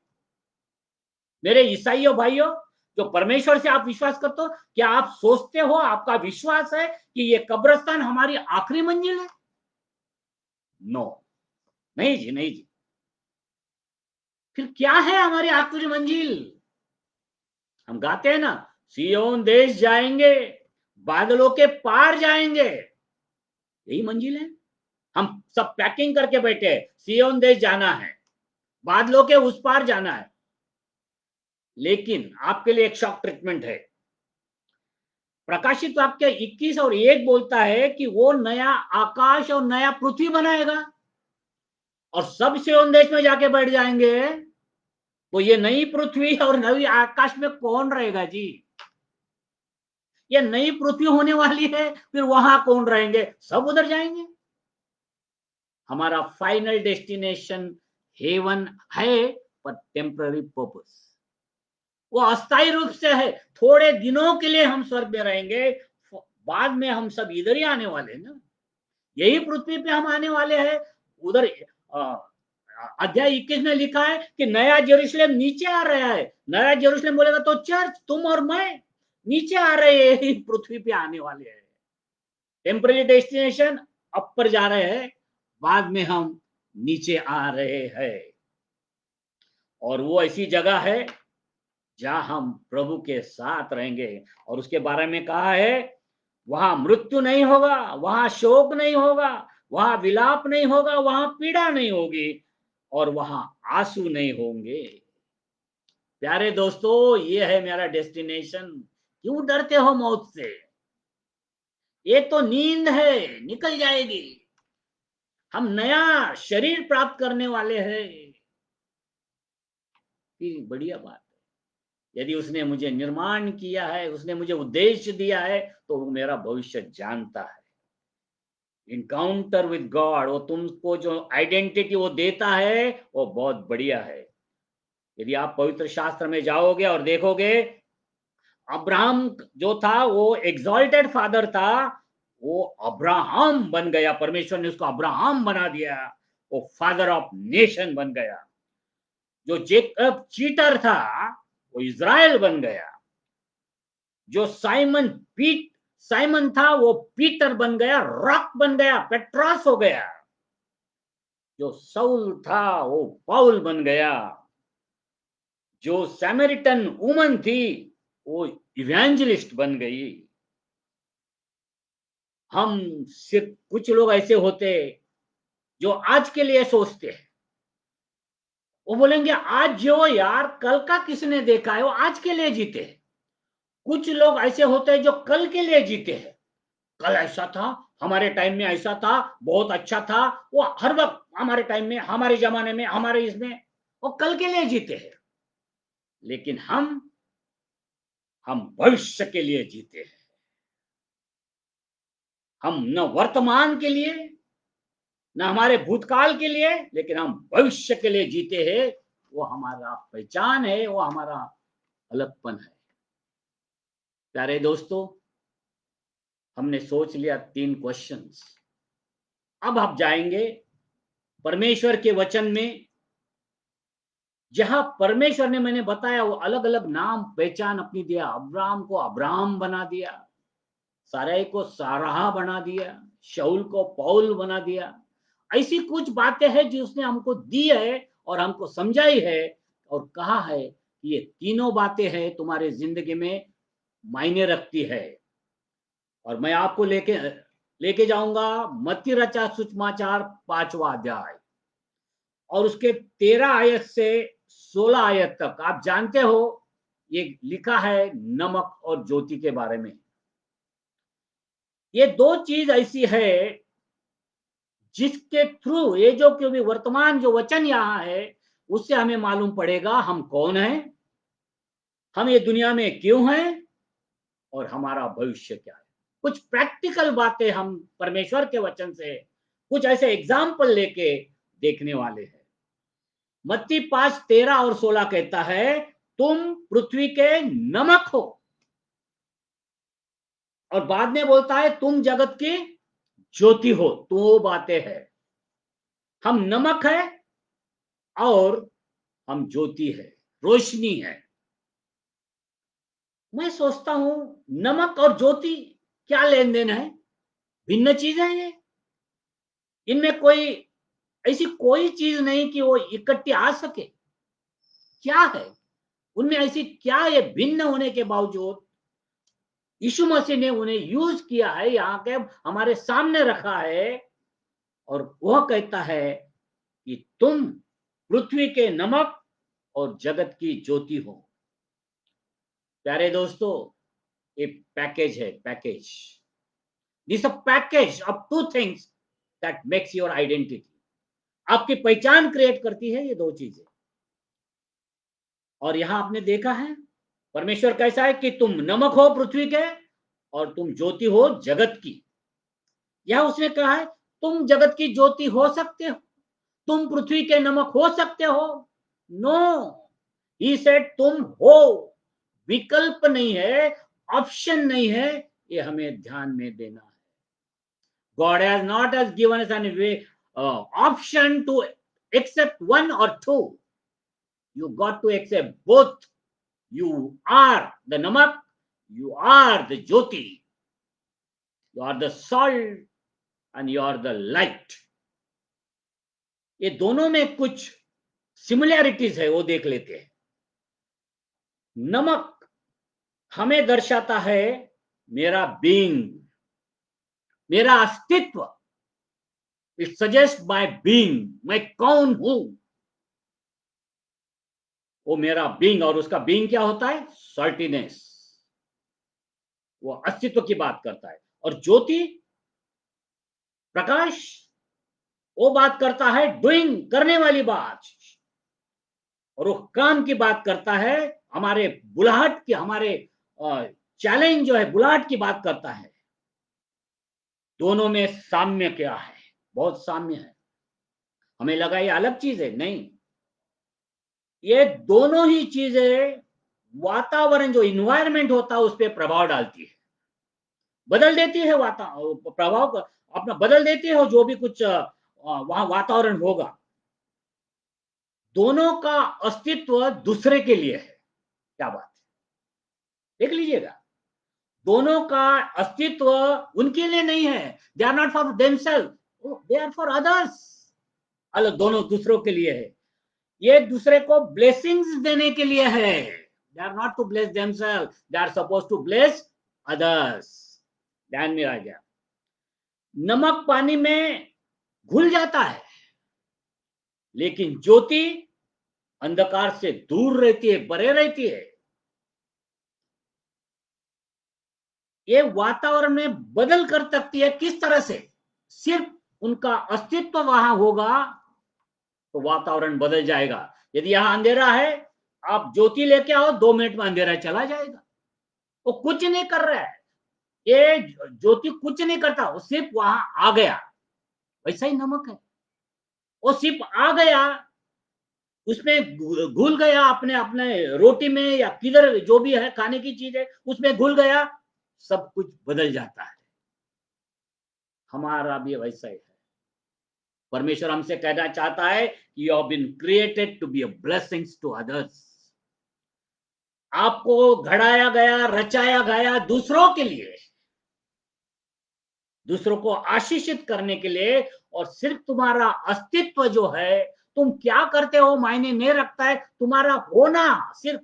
मेरे ईसाइयों भाइयों, जो परमेश्वर से आप विश्वास करते हो, क्या आप सोचते हो, आपका विश्वास है कि ये कब्रिस्तान हमारी आखिरी मंजिल है? नो, नहीं जी, नहीं जी। फिर क्या है हमारी आखिरी मंजिल? हम गाते हैं ना, सियोन देश जाएंगे, बादलों के पार जाएंगे, यही मंजिल है। हम सब पैकिंग करके बैठे हैं, सियोन देश जाना है, बादलों के उस पार जाना है। लेकिन आपके लिए एक शॉक ट्रीटमेंट है। प्रकाशित वाक्य 21 और 1 बोलता है कि वो नया आकाश और नया पृथ्वी बनाएगा, और सब सियोन देश में जाके बैठ जाएंगे। तो ये नई पृथ्वी और नई आकाश में कौन रहेगा जी? ये नई पृथ्वी होने वाली है, फिर वहां कौन रहेंगे? सब उधर जाएंगे। हमारा फाइनल डेस्टिनेशन हेवन है, पर टेम्पररी पर्पस। वो अस्थायी रूप से है, थोड़े दिनों के लिए हम स्वर्ग में रहेंगे, बाद में हम सब इधर ही आने वाले हैं ना। यही पृथ्वी पे हम आने वाले हैं। उधर अध्याय 21 में लिखा है कि नया जेरूशलेम नीचे आ रहा है। नया जेरूशलेम बोलेगा तो चर्च, तुम और मैं नीचे आ रहे हैं, पृथ्वी पे आने वाले हैं। टेम्पररी डेस्टिनेशन ऊपर जा रहे हैं, बाद में हम नीचे आ रहे हैं। और वो ऐसी जगह है जहां हम प्रभु के साथ रहेंगे। और उसके बारे में कहा है, वहां मृत्यु नहीं होगा, वहां शोक नहीं होगा, वहां विलाप नहीं होगा, वहां पीड़ा नहीं होगी, और वहां आंसू नहीं होंगे। प्यारे दोस्तों, ये है मेरा डेस्टिनेशन। क्यों डरते हो मौत से? ये तो नींद है, निकल जाएगी। हम नया शरीर प्राप्त करने वाले हैं। बढ़िया बात है। यदि उसने मुझे निर्माण किया है, उसने मुझे उद्देश्य दिया है, तो वो मेरा भविष्य जानता है। इनकाउंटर विद गॉड, वो तुमको जो आइडेंटिटी वो देता है, वो बहुत बढ़िया है। यदि आप पवित्र शास्त्र में जाओगे और देखोगे, अब्राहम जो था वो एग्जॉल्टेड फादर था, वो अब्राहम बन गया। परमेश्वर ने उसको अब्राहम बना दिया, वो फादर ऑफ नेशन बन गया। जो जेकब चीटर था, वो इज़राइल बन गया। जो साइमन था, वो पीटर बन गया, रॉक बन गया, पेट्रोस हो गया। जो साउल था, वो पाउल बन गया। जो सैमरिटन वुमन थी, वो इवेंजलिस्ट बन गई। हम सिर्फ कुछ लोग ऐसे होते जो आज के लिए सोचते हैं। वो बोलेंगे आज जो यार, कल का किसने देखा है, वो आज के लिए जीते हैं। कुछ लोग ऐसे होते हैं जो कल के लिए जीते हैं। कल ऐसा था, हमारे टाइम में ऐसा था, बहुत अच्छा था। वो हर वक्त हमारे टाइम में, हमारे जमाने में, हमारे इसमें, वो कल के लिए जीते हैं। लेकिन हम भविष्य के लिए जीते हैं। हम न वर्तमान के लिए, न हमारे भूतकाल के लिए, लेकिन हम भविष्य के लिए जीते हैं। वो हमारा पहचान है, वो हमारा अलगपन है। प्यारे दोस्तों, हमने सोच लिया 3 क्वेश्चंस। अब हम जाएंगे परमेश्वर के वचन में, जहां परमेश्वर ने, मैंने बताया, वो अलग अलग नाम पहचान अपनी दिया। अब्राहम को अब्राहम बना दिया, सारै को साराह बना दिया, शाऊल को पौल बना दिया। ऐसी कुछ बातें हैं जो उसने हमको दी है और हमको समझाई है और कहा है कि ये तीनों बातें हैं तुम्हारे जिंदगी में मायने रखती है। और मैं आपको लेके जाऊंगा मत्ती रचा सुसमाचार 5वां अध्याय और उसके 13 आयत से 16 आयत तक। आप जानते हो ये लिखा है नमक और ज्योति के बारे में। ये दो चीज ऐसी है जिसके थ्रू ये जो क्योंकि वर्तमान जो वचन यहाँ है उससे हमें मालूम पड़ेगा हम कौन हैं, हम ये दुनिया में क्यों हैं और हमारा भविष्य क्या है। कुछ प्रैक्टिकल बातें हम परमेश्वर के वचन से कुछ ऐसे एग्जाम्पल लेके देखने वाले हैं। मत्ती 5:13 और 16 कहता है तुम पृथ्वी के नमक हो, और बाद में बोलता है तुम जगत की ज्योति हो। तो बातें हैं, हम नमक है और हम ज्योति है, रोशनी है। मैं सोचता हूं नमक और ज्योति क्या लेन देन है, भिन्न चीजें हैं ये। इनमें कोई ऐसी कोई चीज नहीं कि वो इकट्ठी आ सके। क्या है उनमें ऐसी, क्या है भिन्न होने के बावजूद यीशु मसीह ने उन्हें यूज किया है, यहाँ के हमारे सामने रखा है और वह कहता है कि तुम पृथ्वी के नमक और जगत की ज्योति हो। प्यारे दोस्तों, ये पैकेज है, package. This a package of two things that makes your identity. आपकी पहचान क्रिएट करती है ये दो चीजें। और यहां आपने देखा है परमेश्वर कैसा है कि तुम नमक हो पृथ्वी के और तुम ज्योति हो जगत की। यह उसने कहा है तुम जगत की ज्योति हो सकते हो, तुम पृथ्वी के नमक हो सकते हो। नो, ही सेड तुम हो। विकल्प नहीं है, ऑप्शन नहीं है, ये हमें ध्यान में देना है। God has not has given us an option to accept one or two. You got to accept both. You are the namak, you are the jyoti, you are the salt and you are the light. ये दोनों में कुछ similarities है, वो देख लेते हैं। नमक हमें दर्शाता है मेरा बीइंग, मेरा अस्तित्व। इट सजेस्ट माय बीइंग, मैं कौन हूं, वो मेरा बीइंग। और उसका बीइंग क्या होता है? सॉल्टीनेस, वो अस्तित्व की बात करता है। और ज्योति, प्रकाश, वो बात करता है डूइंग, करने वाली बात। और वो काम की बात करता है, हमारे बुलाहट की, हमारे चैलेंज जो है बुलाहट की बात करता है। दोनों में साम्य क्या है? बहुत साम्य है। हमें लगा ये अलग चीज है, नहीं। ये दोनों ही चीजें वातावरण, जो इन्वायरमेंट होता है उस पर प्रभाव डालती है, बदल देती है। प्रभाव अपना बदल देती है, जो भी कुछ वहां वातावरण होगा। दोनों का अस्तित्व दूसरे के लिए है। क्या बात है, देख लीजिएगा। दोनों का अस्तित्व उनके लिए नहीं है। They are not for themselves, they are for others. अलग, दोनों दूसरों के लिए है। ये दूसरे को ब्लेसिंग्स देने के लिए है। They are not to bless themselves, they are suppose to bless others. ध्यान में आ गया। नमक पानी में घुल जाता है, लेकिन ज्योति अंधकार से दूर रहती है, परे रहती है। ये वातावरण में बदल कर सकती है। किस तरह से? सिर्फ उनका अस्तित्व वहां होगा तो वातावरण बदल जाएगा। यदि यहां अंधेरा है, आप ज्योति लेके आओ, 2 मिनट में अंधेरा चला जाएगा। वो कुछ नहीं कर रहा है, ये ज्योति कुछ नहीं करता, वो सिर्फ वहां आ गया। वैसा ही नमक है, वो सिर्फ आ गया, उसमें घुल गया, अपने अपने रोटी में या किधर जो भी है खाने की चीज है उसमें घुल गया, सब कुछ बदल जाता है। हमारा भी वैसा ही है। परमेश्वर हमसे कहना चाहता है कि you have been created to be a blessings to others. आपको घड़ाया गया, रचाया गया दूसरों के लिए, दूसरों को आशीषित करने के लिए। और सिर्फ तुम्हारा अस्तित्व जो है, तुम क्या करते हो मायने नहीं रखता है, तुम्हारा होना सिर्फ।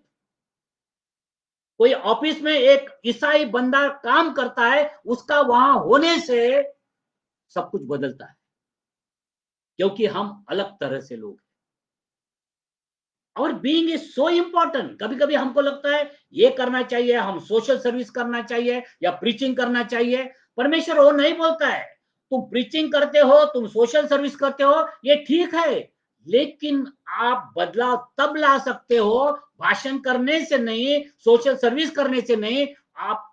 कोई ऑफिस में एक ईसाई बंदा काम करता है, उसका वहां होने से सब कुछ बदलता है, क्योंकि हम अलग तरह से लोग हैं। और बीइंग इज सो इंपॉर्टेंट। कभी कभी हमको लगता है ये करना चाहिए, हम सोशल सर्विस करना चाहिए या प्रीचिंग करना चाहिए। परमेश्वर वो नहीं बोलता है तुम प्रीचिंग करते हो, तुम सोशल सर्विस करते हो, ये ठीक है, लेकिन आप बदलाव तब ला सकते हो, भाषण करने से नहीं, सोशल सर्विस करने से नहीं। आप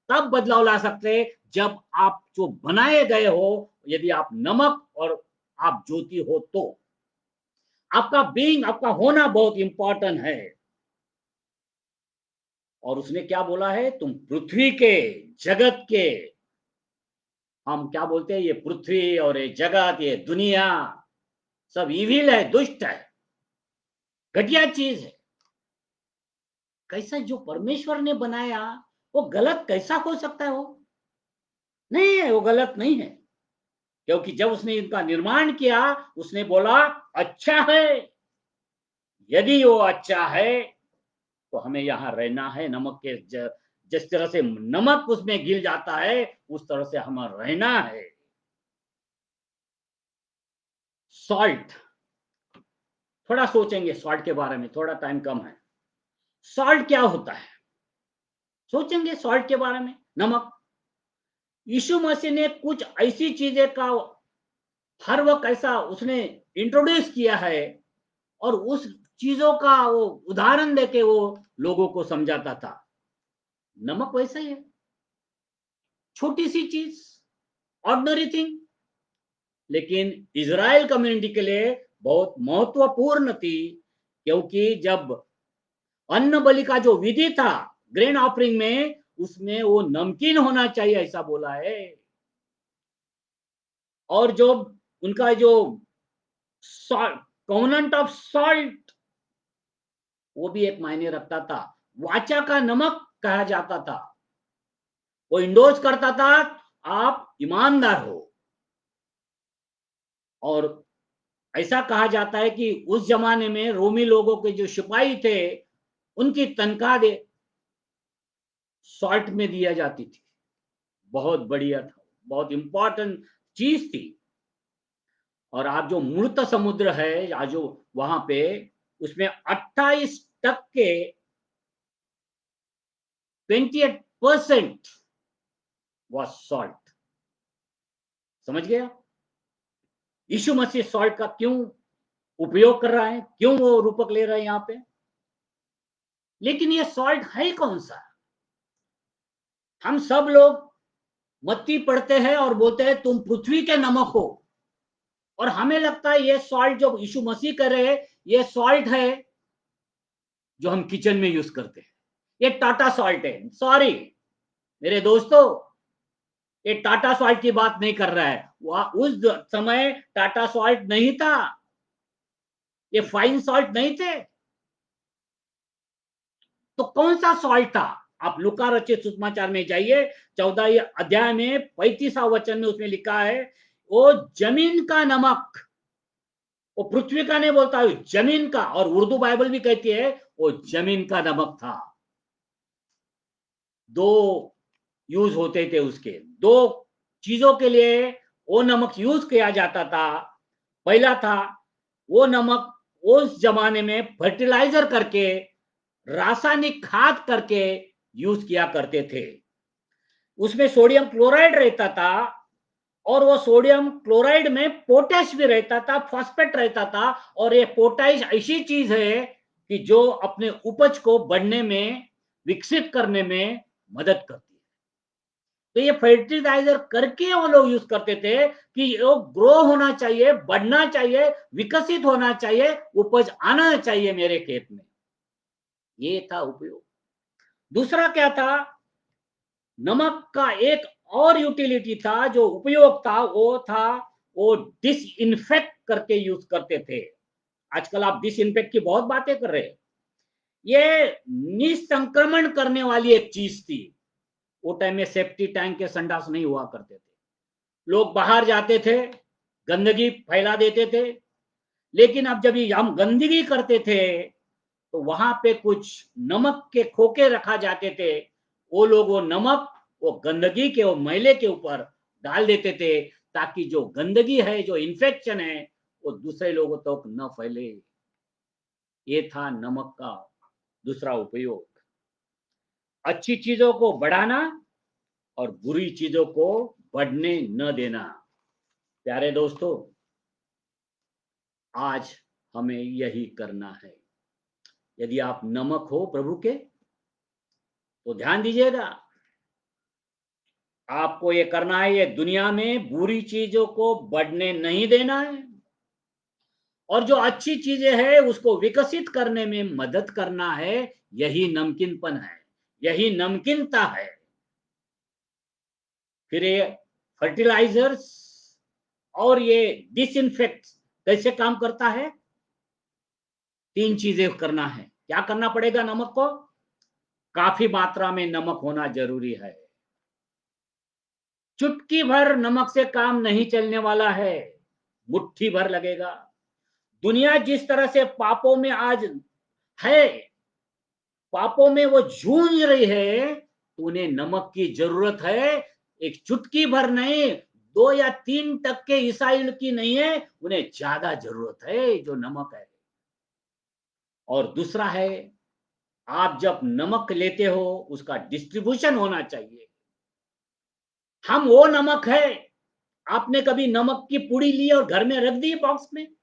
तब बदलाव ला सकते हैं जब आप जो बनाए गए हो, यदि आप नमक और आप ज्योति हो, तो आपका बीइंग, आपका होना बहुत इंपॉर्टेंट है। और उसने क्या बोला है, तुम पृथ्वी के, जगत के, हम क्या बोलते हैं, ये पृथ्वी और ये जगत, ये दुनिया सब इविल है, दुष्ट है, घटिया चीज है। कैसा जो परमेश्वर ने बनाया वो गलत कैसा हो सकता है? वो नहीं है, वो गलत नहीं है, क्योंकि जब उसने इनका निर्माण किया उसने बोला अच्छा है। यदि वो अच्छा है तो हमें यहां रहना है। नमक के जिस तरह से नमक उसमें गिर जाता है, उस तरह से हमें रहना है। सॉल्ट, थोड़ा सोचेंगे सॉल्ट के बारे में, थोड़ा टाइम कम है। सॉल्ट क्या होता है, सोचेंगे सॉल्ट के बारे में। नमक, यीशु मसीह ने कुछ ऐसी चीजें का हर वक्त ऐसा उसने इंट्रोड्यूस किया है, और उस चीजों का वो उदाहरण देके वो लोगों को समझाता था। नमक वैसा ही है, छोटी सी चीज, ऑर्डिनरी थिंग, लेकिन इजराइल कम्युनिटी के लिए बहुत महत्वपूर्ण थी। क्योंकि जब अन्न बलि का जो विधि था ग्रेन ऑफरिंग में, उसमें वो नमकीन होना चाहिए, ऐसा बोला है। और जो उनका जो कॉन्वेंट ऑफ सॉल्ट, वो भी एक मायने रखता था। वाचा का नमक कहा जाता था, वो इंडोर्स करता था आप ईमानदार हो। और ऐसा कहा जाता है कि उस जमाने में रोमी लोगों के जो सिपाही थे, उनकी तनख्वाह दे सॉल्ट में दिया जाती थी। बहुत बढ़िया था, बहुत इंपॉर्टेंट चीज थी। और आप जो मृत समुद्र है, आज जो वहां पे, उसमें 28% 28% वॉज सॉल्ट। समझ गया यीशु मसीह सॉल्ट का क्यों उपयोग कर रहा है, क्यों वो रूपक ले रहा है यहां पे। लेकिन ये सॉल्ट है कौन सा? हम सब लोग मत्ती पढ़ते हैं और बोलते हैं तुम पृथ्वी के नमक हो, और हमें लगता है ये सॉल्ट जो यीशु मसीह कर रहे हैं, ये सॉल्ट है जो हम किचन में यूज करते हैं। ये टाटा सॉल्ट है। सॉरी मेरे दोस्तों, ये टाटा सॉल्ट की बात नहीं कर रहा है। उस समय टाटा सॉल्ट नहीं था, ये फाइन सॉल्ट नहीं थे। तो कौन सा सॉल्ट था? आप लूका रचित सुसमाचार में जाइए, 14 अध्याय में 35वां वचन में उसमें लिखा है, वो जमीन का नमक, वो पृथ्वी का नहीं बोलता है, जमीन का। और उर्दू बाइबल भी कहती है वो जमीन का नमक था। दो यूज होते थे उसके, दो चीजों के लिए वो नमक यूज किया जाता था। पहला था वो नमक उस जमाने में फर्टिलाइजर करके, रासायनिक खाद करके यूज किया करते थे। उसमें सोडियम क्लोराइड रहता था, और वो सोडियम क्लोराइड में पोटेश भी रहता था, फॉस्फेट रहता था। और ये पोटेश ऐसी चीज है कि जो अपने उपज को बढ़ने में, विकसित करने में मदद करती है। तो ये फर्टिलाइजर करके वो लोग यूज करते थे कि वो ग्रो होना चाहिए, बढ़ना चाहिए, विकसित होना चाहिए, उपज आना चाहिए मेरे खेत में। ये था उपयोग। दूसरा क्या था? नमक का एक और यूटिलिटी था, जो उपयोग था, वो था वो डिसइंफेक्ट करके यूज करते थे। आजकल आप डिसइंफेक्ट की बहुत बातें कर रहे हैं। ये निसंक्रमण करने वाली एक चीज थी। वो टाइम में सेफ्टी टैंक के संडास नहीं हुआ करते थे। लोग बाहर जाते थे, गंदगी फैला देते थे। लेकिन अब जब हम गंदगी करते थे तो वहां पे कुछ नमक के खोखे रखा जाते थे। वो लोग वो नमक वो गंदगी के वो मैले के ऊपर डाल देते थे, ताकि जो गंदगी है, जो इन्फेक्शन है, वो दूसरे लोगों तक तो न फैले। ये था नमक का दूसरा उपयोग, अच्छी चीजों को बढ़ाना और बुरी चीजों को बढ़ने न देना। प्यारे दोस्तों, आज हमें यही करना है। यदि आप नमक हो प्रभु के, तो ध्यान दीजिएगा, आपको ये करना है, ये दुनिया में बुरी चीजों को बढ़ने नहीं देना है, और जो अच्छी चीजें हैं उसको विकसित करने में मदद करना है। यही नमकीनपन है, यही नमकीनता है। फिर ये फर्टिलाइजर्स और ये डिसइंफेक्ट कैसे काम करता है? 3 चीजें करना है। क्या करना पड़ेगा? नमक को काफी मात्रा में नमक होना जरूरी है। चुटकी भर नमक से काम नहीं चलने वाला है, मुट्ठी भर लगेगा। दुनिया जिस तरह से पापों में आज है, पापों में वो जूझ रही है, तो उन्हें नमक की जरूरत है। एक चुटकी भर नहीं, 2 या 3% ईसाई की नहीं है, उन्हें ज्यादा जरूरत है जो नमक है। और दूसरा है, आप जब नमक लेते हो उसका डिस्ट्रीब्यूशन होना चाहिए। हम वो नमक है, आपने कभी नमक की पुड़ी ली और घर में रख दी बॉक्स में?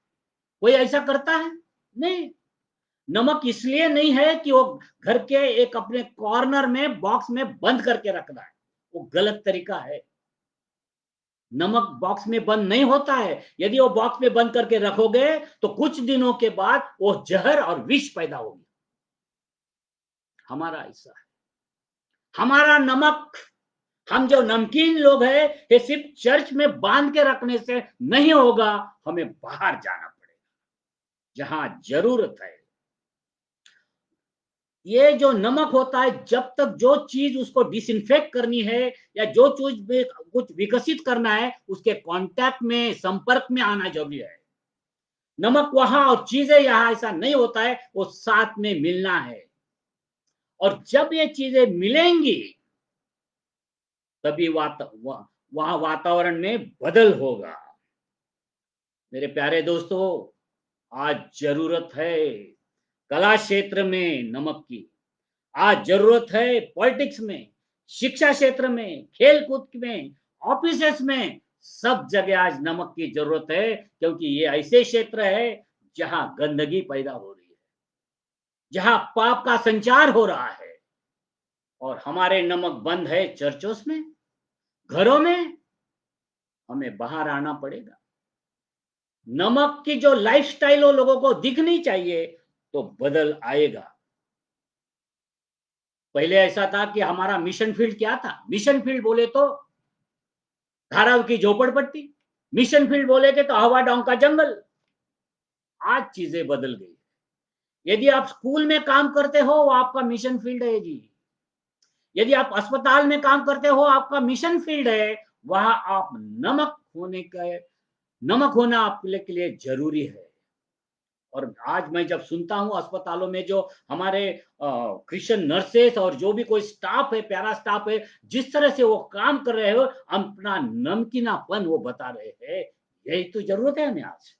कोई ऐसा करता है? नहीं। नमक इसलिए नहीं है कि वो घर के एक अपने कॉर्नर में बॉक्स में बंद करके रखना है, वो गलत तरीका है। नमक बॉक्स में बंद नहीं होता है। यदि वो बॉक्स में बंद करके रखोगे तो कुछ दिनों के बाद वो जहर और विष पैदा होगी। हमारा ऐसा है। हमारा नमक, हम जो नमकीन लोग हैं, ये सिर्फ चर्च में बांध के रखने से नहीं होगा, हमें बाहर जाना पड़ेगा जहां जरूरत है। ये जो नमक होता है, जब तक जो चीज उसको डिसइंफेक्ट करनी है या जो चीज कुछ विकसित करना है, उसके कांटेक्ट में, संपर्क में आना जरूरी है। नमक वहां और चीजें यहां, ऐसा नहीं होता है, वो साथ में मिलना है। और जब ये चीजें मिलेंगी तभी वहां वातावरण में बदल होगा। मेरे प्यारे दोस्तों, आज जरूरत है कला क्षेत्र में नमक की, आज जरूरत है पॉलिटिक्स में, शिक्षा क्षेत्र में, खेल कूद में, ऑफिसेस में, सब जगह आज नमक की जरूरत है। क्योंकि ये ऐसे क्षेत्र है जहां गंदगी पैदा हो रही है, जहां पाप का संचार हो रहा है। और हमारे नमक बंद है चर्चों में, घरों में। हमें बाहर आना पड़ेगा। नमक की जो लाइफस्टाइल हो लोगों को दिखनी चाहिए, तो बदल आएगा। पहले ऐसा था कि हमारा मिशन फील्ड क्या था? मिशन फील्ड बोले तो धारावी की झोपड़पट्टी, मिशन फील्ड बोले थे तो हवा डांग का जंगल। आज चीजें बदल गई। यदि आप स्कूल में काम करते हो, वो आपका मिशन फील्ड है जी। यदि आप अस्पताल में काम करते हो, आपका मिशन फील्ड है। वहां आप नमक होना आपके लिए जरूरी है। और आज मैं जब सुनता हूं अस्पतालों में जो हमारे क्रिश्चियन नर्सेस और जो भी कोई स्टाफ है, प्यारा स्टाफ है, जिस तरह से वो काम कर रहे हो, अपना नमकीनापन वो बता रहे हैं, यही तो जरूरत है हमें आज।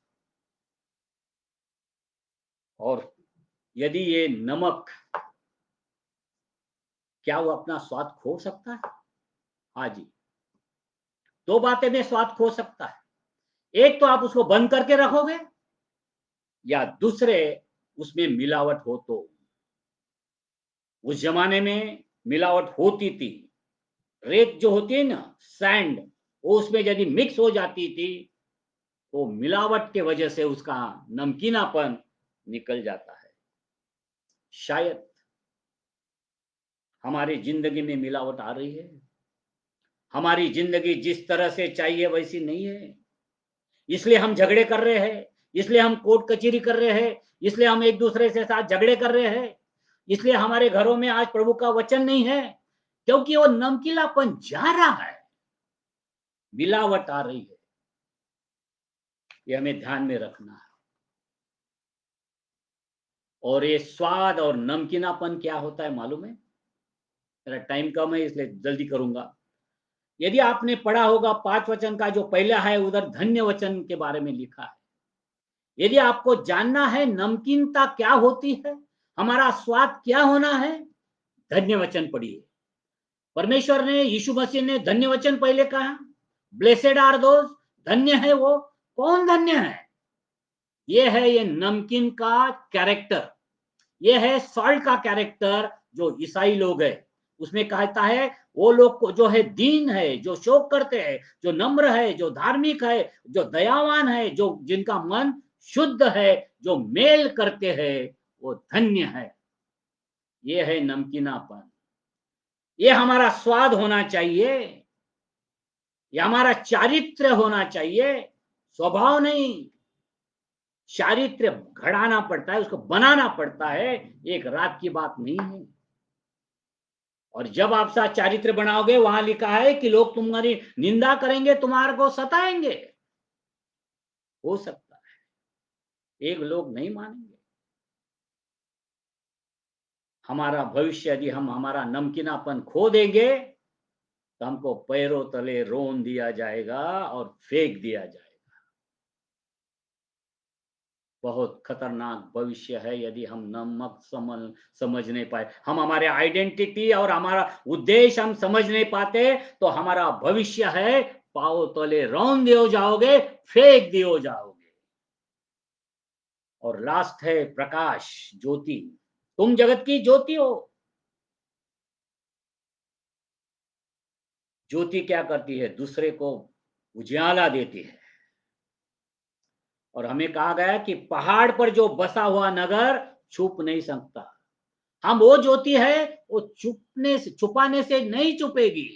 और यदि ये नमक, क्या वो अपना स्वाद खो सकता है? हाँ जी, 2 बातें में स्वाद खो सकता है। एक तो आप उसको बंद करके रखोगे, या दूसरे उसमें मिलावट हो तो। उस जमाने में मिलावट होती थी। रेत जो होती है ना, सैंड, वो उसमें यदि मिक्स हो जाती थी तो मिलावट के वजह से उसका नमकीनापन निकल जाता है। शायद हमारी जिंदगी में मिलावट आ रही है। हमारी जिंदगी जिस तरह से चाहिए वैसी नहीं है। इसलिए हम झगड़े कर रहे हैं, इसलिए हम कोर्ट कचहरी कर रहे हैं, इसलिए हम एक दूसरे से साथ झगड़े कर रहे हैं, इसलिए हमारे घरों में आज प्रभु का वचन नहीं है, क्योंकि वो नमकीलापन जा रहा है, मिलावट आ रही है। ये हमें ध्यान में रखना है। और ये स्वाद और नमकीनापन क्या होता है मालूम है? मेरा टाइम कम है इसलिए जल्दी करूंगा। यदि आपने पढ़ा होगा 5 वचन का जो पहला है, उधर धन्य वचन के बारे में लिखा है। यदि आपको जानना है नमकीनता क्या होती है, हमारा स्वाद क्या होना है, धन्य वचन पढ़िए। परमेश्वर ने, यीशु मसीह ने धन्य वचन पहले कहा, ब्लेसेड आर दोज, धन्य है वो। कौन धन्य है? ये है ये नमकीन का कैरेक्टर, ये है सॉल्ट का कैरेक्टर जो ईसाई लोग है। उसमें कहता है वो लोग को जो है दीन है, जो शोक करते हैं, जो नम्र है, जो धार्मिक है, जो दयावान है, जो जिनका मन शुद्ध है, जो मेल करते हैं, वो धन्य है। ये है नमकीनापन। ये हमारा स्वाद होना चाहिए, ये हमारा चारित्र होना चाहिए, स्वभाव नहीं। चारित्र घड़ाना पड़ता है, उसको बनाना पड़ता है, एक रात की बात नहीं है। और जब आप साथ चारित्र बनाओगे, वहां लिखा है कि लोग तुम्हारी निंदा करेंगे, तुम्हारे को सताएंगे। हो सकता है एक लोग नहीं मानेंगे। हमारा भविष्य यदि हम हमारा नमकीनापन खो देंगे तो हमको पैरों तले रोन दिया जाएगा और फेंक दिया जाएगा। बहुत खतरनाक भविष्य है यदि हम नमक समझ नहीं पाए, हम हमारे आइडेंटिटी और हमारा उद्देश्य हम समझ नहीं पाते, तो हमारा भविष्य है पाओ तले रौन दियो जाओगे, फेंक दियो जाओगे। और लास्ट है प्रकाश, ज्योति। तुम जगत की ज्योति हो। ज्योति क्या करती है? दूसरे को उजियाला देती है। और हमें कहा गया कि पहाड़ पर जो बसा हुआ नगर छुप नहीं सकता। हम वो ज्योति है, वो छुपाने से नहीं छुपेगी।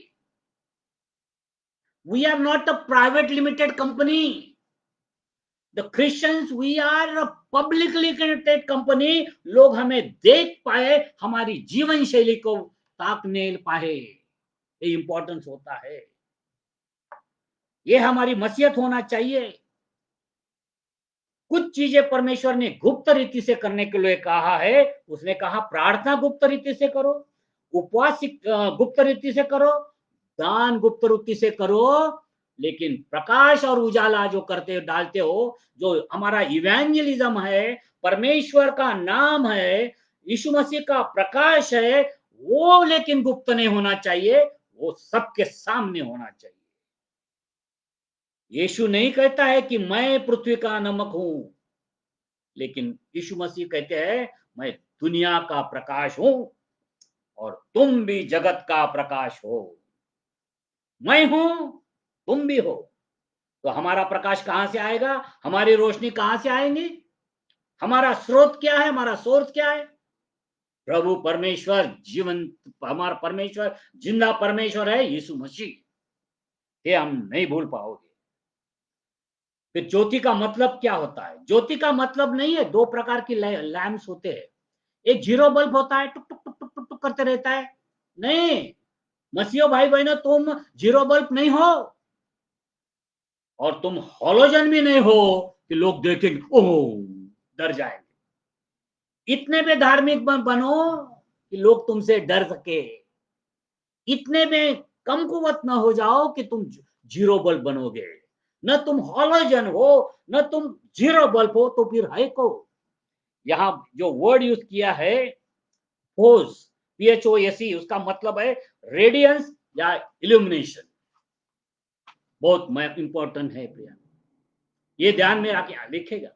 We are not a private limited company. The Christians, we are a publicly limited company. लोग हमें देख पाए, हमारी जीवन शैली को ताकने पाए, ये इंपॉर्टेंस होता है। ये हमारी मसीहत होना चाहिए। कुछ चीजें परमेश्वर ने गुप्त रीति से करने के लिए कहा है। उसने कहा प्रार्थना गुप्त रीति से करो, उपवास गुप्त रीति से करो, दान गुप्त रीति से करो। लेकिन प्रकाश और उजाला जो करते डालते हो, जो हमारा इवेंजलिज्म है, परमेश्वर का नाम है, यीशु मसीह का प्रकाश है, वो लेकिन गुप्त नहीं होना चाहिए, वो सबके सामने होना चाहिए। यीशु नहीं कहता है कि मैं पृथ्वी का नमक हूं, लेकिन यीशु मसीह कहते हैं मैं दुनिया का प्रकाश हूं और तुम भी जगत का प्रकाश हो। मैं हूं, तुम भी हो। तो हमारा प्रकाश कहां से आएगा? हमारी रोशनी कहां से आएगी? हमारा स्रोत क्या है? हमारा सोर्स क्या है? प्रभु परमेश्वर, जीवन, हमारा परमेश्वर जिंदा परमेश्वर है, यीशु मसीह। ये हम नहीं भूल पाओगे। फिर ज्योति का मतलब क्या होता है? ज्योति का मतलब नहीं है, दो प्रकार की लैम्प्स होते हैं। एक जीरो बल्ब होता है, टुक टुक टुक टुक टुक टुक करते रहता है। नहीं, मसीहो भाई बहनों, तुम जीरो बल्ब नहीं हो और तुम हॉलोजन भी नहीं हो कि लोग देखेंगे ओह डर जाएंगे। इतने में धार्मिक बनो कि लोग तुमसे डर सके। इतने में कम कुवत न हो जाओ कि तुम जीरो बल्ब बनोगे। न तुम हॉलोजन हो, न तुम जीरो बल्ब हो, तो फिर है को। यहां जो वर्ड यूज किया है फोस, PHOSE, उसका मतलब है रेडियंस या इल्यूमिनेशन। बहुत इंपॉर्टेंट है प्रिया, ये ध्यान में रखिए, लिखेगा।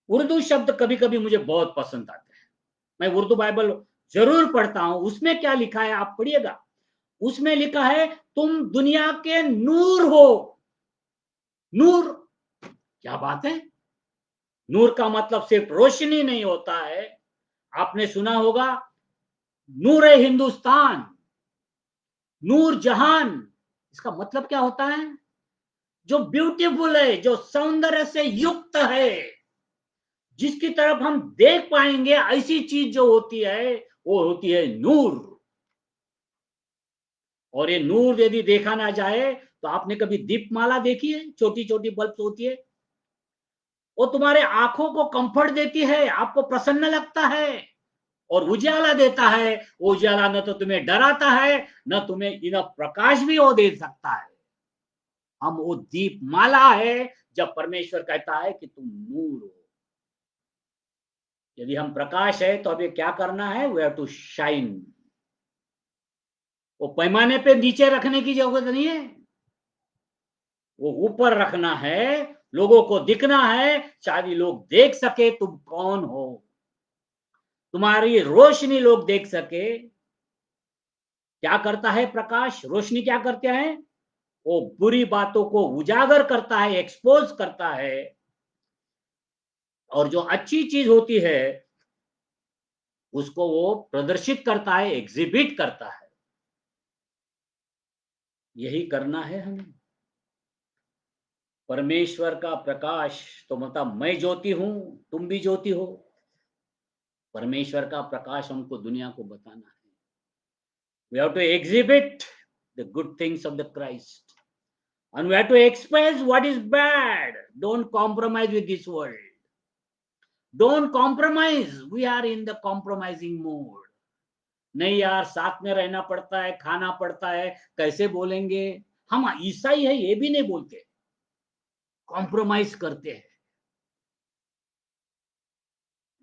उर्दू शब्द कभी कभी मुझे बहुत पसंद आते हैं। मैं उर्दू बाइबल जरूर पढ़ता हूं। उसमें क्या लिखा है आप पढ़िएगा। उसमें लिखा है तुम दुनिया के नूर हो। नूर, क्या बात है। नूर का मतलब सिर्फ रोशनी नहीं होता है। आपने सुना होगा नूर हिंदुस्तान, नूर जहान। इसका मतलब क्या होता है? जो ब्यूटीफुल है, जो सौंदर्य से युक्त है, जिसकी तरफ हम देख पाएंगे, ऐसी चीज जो होती है वो होती है नूर। और ये नूर यदि देखा ना जाए तो आपने कभी दीपमाला देखी है? छोटी छोटी बल्ब होती है, वो तुम्हारे आंखों को कंफर्ट देती है, आपको प्रसन्न लगता है और उजाला देता है। उजाला न तो तुम्हें डराता है, न तुम्हें इन प्रकाश भी वो दे सकता है। हम वो दीपमाला है जब परमेश्वर कहता है कि तुम नूर हो। यदि हम प्रकाश है तो हमें क्या करना है? We have to shine. वो पैमाने पे नीचे रखने की जरूरत नहीं है, वो ऊपर रखना है, लोगों को दिखना है, शायद लोग देख सके तुम कौन हो, तुम्हारी रोशनी लोग देख सके। क्या करता है प्रकाश? रोशनी क्या करते हैं? वो बुरी बातों को उजागर करता है, एक्सपोज करता है, और जो अच्छी चीज होती है उसको वो प्रदर्शित करता है, एग्जिबिट करता है। यही करना है हमें। परमेश्वर का प्रकाश तो मतलब मैं ज्योति हूं, तुम भी ज्योति हो। परमेश्वर का प्रकाश हमको दुनिया को बताना है। We have to exhibit the good things of the Christ, and we have to express what is bad. Don't compromise with this world. Don't compromise. We are in the compromising mode. नहीं यार, साथ में रहना पड़ता है, खाना पड़ता है, कैसे बोलेंगे? हम ईसाई है ये भी नहीं बोलते, कॉम्प्रोमाइज करते हैं।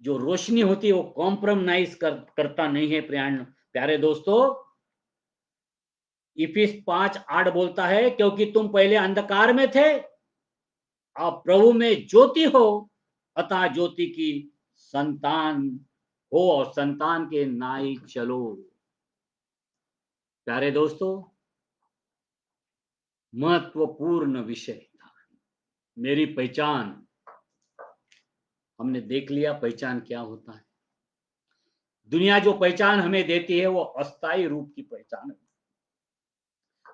जो रोशनी होती है वो कॉम्प्रोमाइज करता नहीं है। प्यारे दोस्तों, इफिस 5:8 बोलता है, क्योंकि तुम पहले अंधकार में थे, आप प्रभु में ज्योति हो, अतः ज्योति की संतान हो और संतान के नाई चलो। प्यारे दोस्तों, महत्वपूर्ण विषय था मेरी पहचान। हमने देख लिया पहचान क्या होता है। दुनिया जो पहचान हमें देती है वो अस्थायी रूप की पहचान है,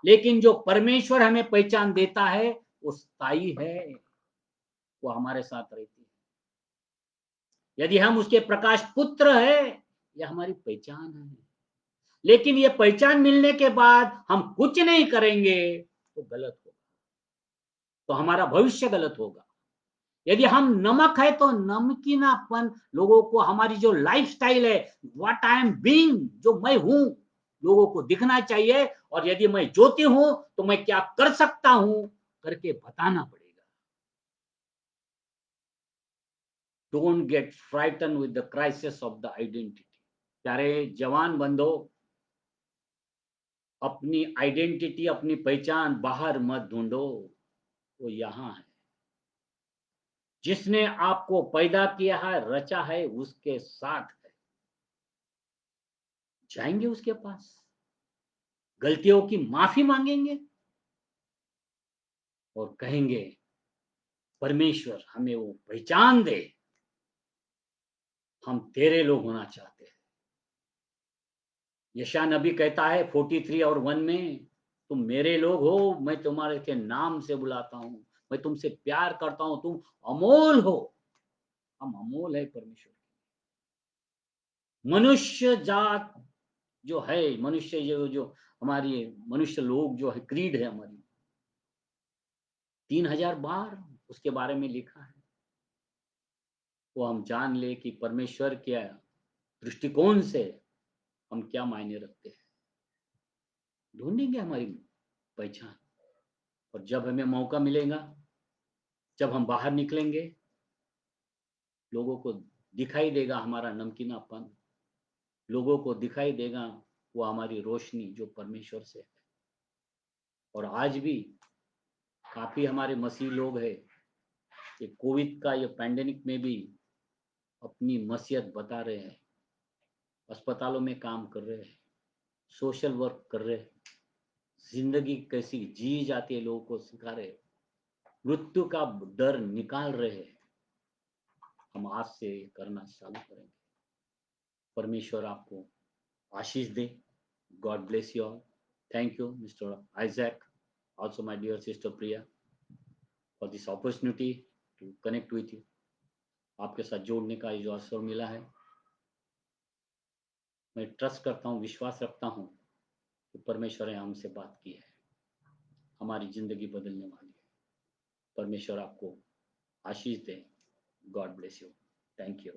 लेकिन जो परमेश्वर हमें पहचान देता है वो स्थायी है, वो हमारे साथ रहती है। यदि हम उसके प्रकाश पुत्र है, यह हमारी पहचान है। लेकिन ये पहचान मिलने के बाद हम कुछ नहीं करेंगे तो गलत होगा, तो हमारा भविष्य गलत होगा। यदि हम नमक है तो नमकीनापन लोगों को, हमारी जो लाइफस्टाइल है, व्हाट आई एम बीइंग, जो मैं हूं, लोगों को दिखना चाहिए। और यदि मैं ज्योति हूं तो मैं क्या कर सकता हूं करके बताना पड़ेगा। Don't get frighten with the crisis of the identity. प्यारे जवान बंधो, अपनी आइडेंटिटी, अपनी पहचान बाहर मत ढूंढो, वो यहां है। जिसने आपको पैदा किया है, रचा है, उसके साथ है। जाएंगे उसके पास, गलतियों की माफी मांगेंगे और कहेंगे परमेश्वर हमें वो पहचान दे, हम तेरे लोग होना चाहते हैं। यशायाह नबी कहता है 43 और 1 में, तुम मेरे लोग हो, मैं तुम्हारे के नाम से बुलाता हूं, मैं तुमसे प्यार करता हूं, तुम अमोल हो। हम अमोल है परमेश्वर। मनुष्य जात जो है, मनुष्य जो हमारी मनुष्य लोग जो है, क्रीड है हमारी, 3000 बार उसके बारे में लिखा है। वो हम जान ले कि परमेश्वर क्या दृष्टिकोण से हम क्या मायने रखते हैं। ढूंढेंगे हमारी पहचान, और जब हमें मौका मिलेगा, जब हम बाहर निकलेंगे, लोगों को दिखाई देगा हमारा नमकीनापन, लोगों को दिखाई देगा वो हमारी रोशनी जो परमेश्वर से है। और आज भी काफी हमारे मसीह लोग हैं, ये कोविड का ये पैंडेमिक में भी अपनी मसीहत बता रहे हैं, अस्पतालों में काम कर रहे हैं, सोशल वर्क कर रहे हैं, जिंदगी कैसी जी जाती है लोगों को सिखा रहे, मृत्यु का डर निकाल रहे हैं। हम आज से करना चालू करेंगे। परमेश्वर आपको आशीष दे। God bless you all. Thank you mister Isaac, also my dear sister Priya. For this opportunity to connect with you. आपके साथ जोड़ने का ये जो अवसर मिला है, मैं ट्रस्ट करता हूँ, विश्वास रखता हूँ कि परमेश्वर ने हमसे बात की है, हमारी ज़िंदगी बदलने वाली है। परमेश्वर आपको आशीष दे। God bless you. Thank you.